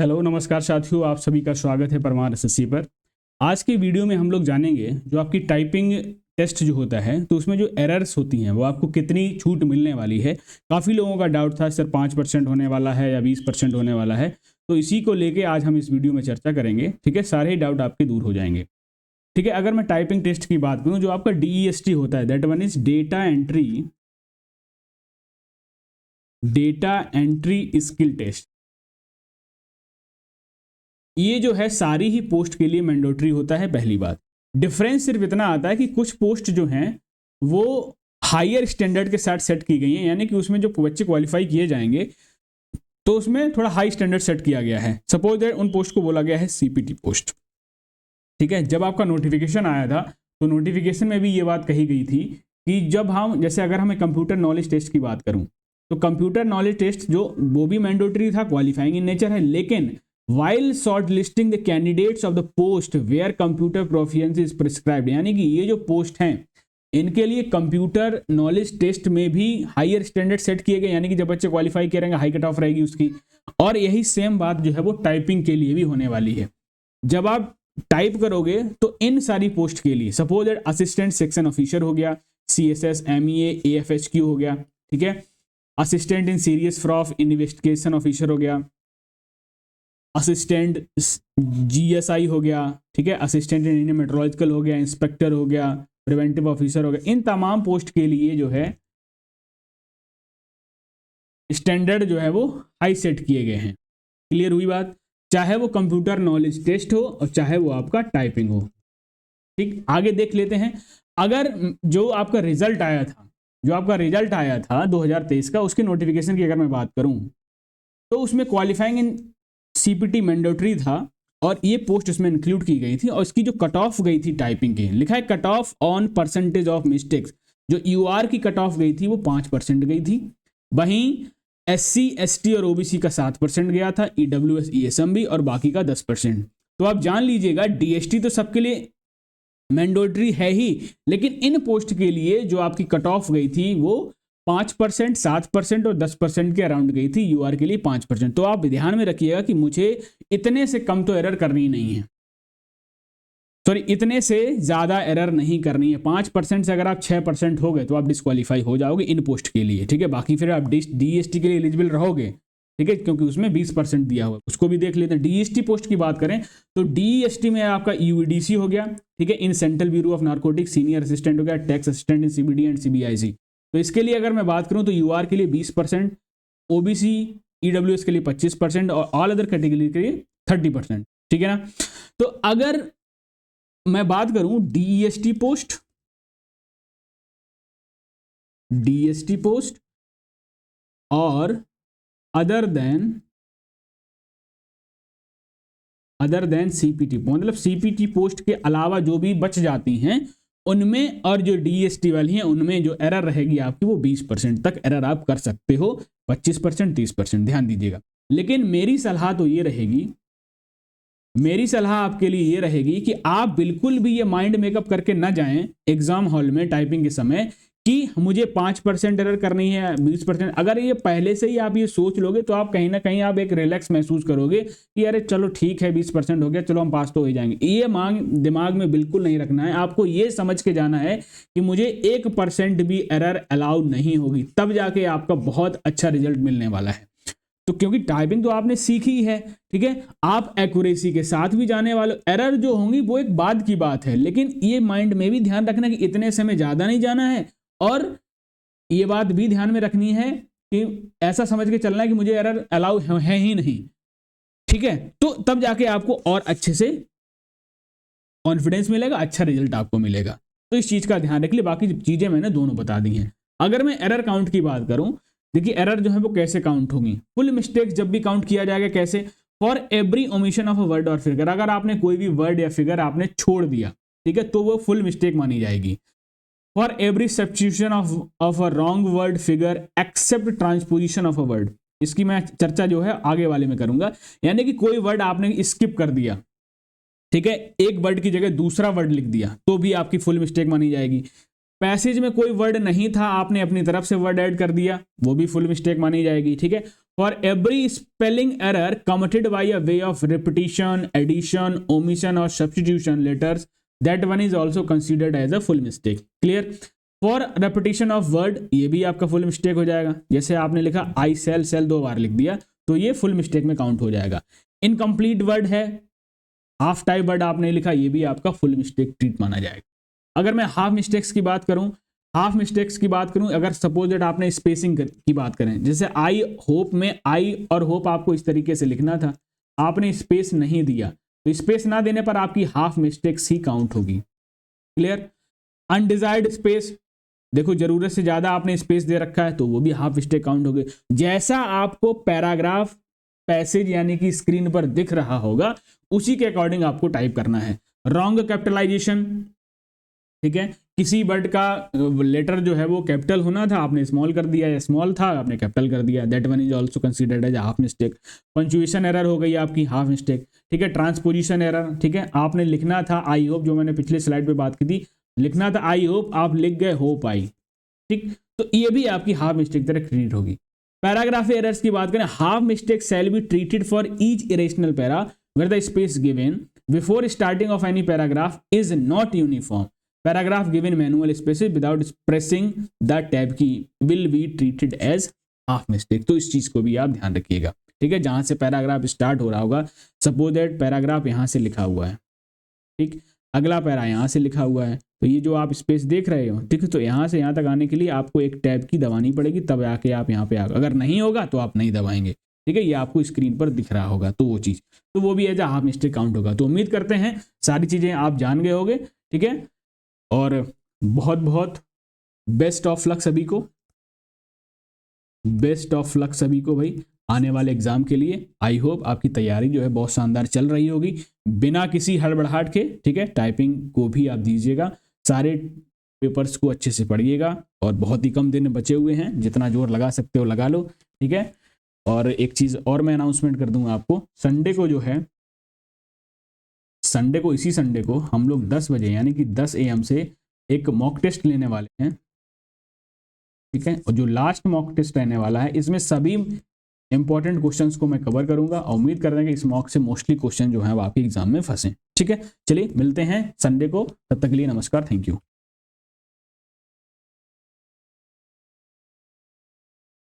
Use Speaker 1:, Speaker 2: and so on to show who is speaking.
Speaker 1: Hello नमस्कार साथियों, आप सभी का स्वागत है परमार एसएससी पर। आज की वीडियो में हम लोग जानेंगे जो आपकी टाइपिंग टेस्ट जो होता है तो उसमें जो एरर्स होती हैं वो आपको कितनी छूट मिलने वाली है। काफ़ी लोगों का डाउट था सर 5% होने वाला है या 20% होने वाला है, तो इसी को लेके आज हम इस वीडियो में चर्चा करेंगे। ठीक है, सारे ही डाउट आपके दूर हो जाएंगे। ठीक है, अगर मैं टाइपिंग टेस्ट की बात करूँ, जो आपका DEST होता है, that one is data entry skill test. ये जो है सारी ही पोस्ट के लिए मैंडेटरी होता है। पहली बात, डिफरेंस सिर्फ इतना आता है कि कुछ पोस्ट जो हैं वो हायर स्टैंडर्ड के साथ सेट की गई हैं, यानी कि उसमें जो बच्चे क्वालिफाई किए जाएंगे तो उसमें थोड़ा हाई स्टैंडर्ड सेट किया गया है। सपोज दैट उन पोस्ट को बोला गया है CPT पोस्ट। ठीक है, जब आपका नोटिफिकेशन आया था तो नोटिफिकेशन में भी ये बात कही गई थी कि जब हम जैसे अगर हमें कंप्यूटर नॉलेज टेस्ट की बात करूं तो कंप्यूटर नॉलेज टेस्ट जो वो भी मैंडेटरी था, क्वालिफाइंग इन नेचर है, लेकिन while shortlisting the candidates of the post where computer proficiency is prescribed, यानी कि ये जो पोस्ट हैं इनके लिए कंप्यूटर नॉलेज टेस्ट में भी हायर स्टैंडर्ड सेट किए गए, यानी कि जब बच्चे क्वालिफाई करेंगे हाई कट ऑफ रहेगी उसकी। और यही सेम बात जो है वो टाइपिंग के लिए भी होने वाली है। जब आप टाइप करोगे तो इन सारी पोस्ट के लिए suppose that assistant section officer हो गया, CSS MEA AFHQ हो गया, ठीक है, assistant in serious fraud investigation officer हो गया, असिस्टेंट GSI हो गया, ठीक है, असिस्टेंट इन मेट्रोलॉजिकल हो गया, इंस्पेक्टर हो गया, प्रिवेंटिव ऑफिसर हो गया। इन तमाम पोस्ट के लिए जो है स्टैंडर्ड जो है वो हाई सेट किए गए हैं। क्लियर हुई बात? चाहे वो कंप्यूटर नॉलेज टेस्ट हो और चाहे वो आपका टाइपिंग हो। ठीक, आगे देख लेते हैं। अगर जो आपका रिजल्ट आया था 2023 का, उसकी नोटिफिकेशन की अगर मैं बात करूं तो उसमें क्वालिफाइंग इन CPT मैंडेटरी था और ये पोस्ट उसमें इंक्लूड की गई थी। और इसकी जो कट ऑफ गई थी टाइपिंग की, लिखा है cut off on percentage of mistakes. जो UR की कट ऑफ गई थी वो 5% गई थी। वहीं SC ST और OBC का 7% गया था, EWS ESMB और बाकी का 10%। तो आप जान लीजिएगा DST तो सबके लिए मैंडेटरी है ही, लेकिन इन पोस्ट के लिए जो आपकी कट ऑफ गई थी वो 5%, 7% और 10% के अराउंड गई थी। UR के लिए 5%। तो आप ध्यान में रखिएगा कि मुझे इतने से कम तो एरर करनी नहीं है, सॉरी इतने से ज्यादा एरर नहीं करनी है। 5% से अगर आप 6% हो गए तो आप डिस्क्वालीफाई हो जाओगे इन पोस्ट के लिए। ठीक है, बाकी फिर आप DST के लिए एलिजिबल रहोगे। ठीक है, क्योंकि उसमें 20% दिया हुआ है, उसको भी देख लेते हैं। DST पोस्ट की बात करें तो DST में आपका UEDC हो गया, ठीक है, in central bureau of narcotics senior assistant हो गया, tax assistant in CBD and CBIC। तो इसके लिए अगर मैं बात करूं तो UR के लिए 20%, OBC EWS के लिए 25% और ऑल अदर कैटेगरी के लिए 30%। ठीक है ना? तो अगर मैं बात करूं DST पोस्ट और अदर देन CPT, मतलब CPT पोस्ट के अलावा जो भी बच जाती हैं उनमें, और जो DST वाली हैं उनमें जो एरर रहेगी आपकी वो 20% तक एरर आप कर सकते हो। 25%, 30%, ध्यान दीजिएगा। लेकिन मेरी सलाह आपके लिए ये रहेगी कि आप बिल्कुल भी ये माइंड मेकअप करके ना जाएं एग्जाम हॉल में टाइपिंग के समय कि मुझे 5% एरर करनी है, 20%। अगर ये पहले से ही आप ये सोच लोगे तो आप कहीं ना कहीं आप एक रिलैक्स महसूस करोगे कि अरे चलो ठीक है 20% हो गया, चलो हम पास तो हो ही जाएंगे। ये दिमाग में बिल्कुल नहीं रखना है। आपको ये समझ के जाना है कि मुझे 1% भी एरर अलाउ नहीं होगी, तब जाके आपका बहुत अच्छा रिजल्ट मिलने वाला है। तो क्योंकि टाइपिंग तो आपने सीखी है, ठीक है, आप एक्यूरेसी के साथ भी जाने वाले। एरर जो होंगी वो एक बाद की बात है, लेकिन ये माइंड में भी ध्यान रखना कि इतने समय ज्यादा नहीं जाना है, और ये बात भी ध्यान में रखनी है कि ऐसा समझ के चलना है कि मुझे एरर अलाउ है ही नहीं। ठीक है, तो तब जाके आपको और अच्छे से कॉन्फिडेंस मिलेगा, अच्छा रिजल्ट आपको मिलेगा। तो इस चीज का ध्यान रख लिया। बाकी चीजें मैंने दोनों बता दी हैं। अगर मैं एरर काउंट की बात करूं, देखिए एरर जो है वो कैसे काउंट होगी। फुल मिस्टेक्स जब भी काउंट किया जाएगा कैसे, for every omission of a word और फिगर। अगर आपने कोई भी वर्ड या फिगर आपने छोड़ दिया, ठीक है, तो वो फुल मिस्टेक मानी जाएगी। For every substitution of a wrong word figure except transposition of a word. इसकी मैं चर्चा जो है आगे वाले में करूंगा। यानी कि कोई वर्ड आपने स्किप कर दिया, ठीक है, एक वर्ड की जगह दूसरा वर्ड लिख दिया, तो भी आपकी फुल मिस्टेक मानी जाएगी। पैसेज में कोई वर्ड नहीं था, आपने अपनी तरफ से वर्ड ऐड कर दिया, वो भी फुल मिस्टेक मानी जाएगी। ठीक है, for every spelling error committed by a way of repetition, addition, omission और substitution letters, that one is also considered as a full mistake. Clear. For repetition of word, ये भी आपका फुल मिस्टेक हो जाएगा। जैसे आपने लिखा आई सेल, सेल 2 बार लिख दिया तो ये फुल मिस्टेक में काउंट हो जाएगा। इनकम्प्लीट वर्ड है, हाफ टाइप वर्ड आपने लिखा, ये भी आपका फुल मिस्टेक ट्रीट माना जाएगा। अगर मैं हाफ मिस्टेक्स की बात करूं, अगर सपोज दैट आपने स्पेसिंग की बात करें, जैसे आई होप में आई और होप आपको इस तरीके से लिखना था, आपने स्पेस नहीं दिया, तो स्पेस ना देने पर आपकी हाफ मिस्टेक्स ही काउंट होगी। क्लियर। अनडिजायर्ड स्पेस, देखो जरूरत से ज्यादा आपने स्पेस दे रखा है तो वो भी हाफ मिस्टेक काउंट होगी। जैसा आपको पैराग्राफ पैसेज यानी कि स्क्रीन पर दिख रहा होगा उसी के अकॉर्डिंग आपको टाइप करना है। रॉन्ग कैपिटलाइजेशन, ठीक है, किसी वर्ड का लेटर जो है वो कैपिटल होना था, आपने स्मॉल कर दिया, या स्मॉल था आपने कैपिटल कर दिया, that one is also considered as half mistake. Punctuation error हो गई आपकी हाफ मिस्टेक, ठीक है। ट्रांसपोजिशन एरर, ठीक है, आपने लिखना था आई होप, जो मैंने पिछले स्लाइड पे बात की थी, लिखना था आई होप, आप लिख गए होप आई, ठीक, तो ये भी आपकी हाफ मिस्टेक तरह ट्रीट होगी। पैराग्राफ एरर्स की बात करें, half mistake shall be treated for each irrational para where the space given before starting of any paragraph is not uniform. Paragraph given manual spaces without pressing the tab key will be treated as half mistake. तो इस चीज को भी आप ध्यान रखिएगा, ठीक है। जहां से पैराग्राफ स्टार्ट हो रहा होगा, सपोज दैट पैराग्राफ यहां से लिखा हुआ है, ठीक, अगला पैरा यहां से लिखा हुआ है, तो ये जो आप स्पेस देख रहे हो, ठीक है, तो यहां से यहां तक आने के लिए आपको एक टैब की दबानी पड़ेगी, तब आके आप यहाँ पे आ, अगर नहीं होगा तो आप नहीं दबाएंगे, ठीक है। ये आपको स्क्रीन पर दिख रहा होगा, तो वो चीज, तो वो भी एज हाफ मिस्टेक काउंट होगा। तो उम्मीद करते हैं सारी चीजें आप जान गए होंगे, ठीक है। और बहुत बहुत बेस्ट ऑफ लक सभी को, बेस्ट ऑफ लक सभी को भाई आने वाले एग्जाम के लिए। आई होप आपकी तैयारी जो है बहुत शानदार चल रही होगी, बिना किसी हड़बड़ाहट के, ठीक है। टाइपिंग को भी आप दीजिएगा, सारे पेपर्स को अच्छे से पढ़िएगा, और बहुत ही कम दिन बचे हुए हैं, जितना जोर लगा सकते हो लगा लो, ठीक है। और एक चीज़ और मैं अनाउंसमेंट कर दूंगा आपको, संडे को जो है, संडे को, इसी संडे को हम लोग 10 बजे यानी कि 10 AM से एक मॉक टेस्ट लेने वाले हैं, ठीक है। और जो लास्ट मॉक टेस्ट रहने वाला है, इसमें सभी इंपॉर्टेंट क्वेश्चंस को मैं कवर करूंगा, और उम्मीद कर रहे हैं कि इस मॉक से मोस्टली क्वेश्चन जो है वो आपके एग्जाम में फंसे, ठीक है। चलिए मिलते हैं संडे को, तब तक के लिए नमस्कार, थैंक यू।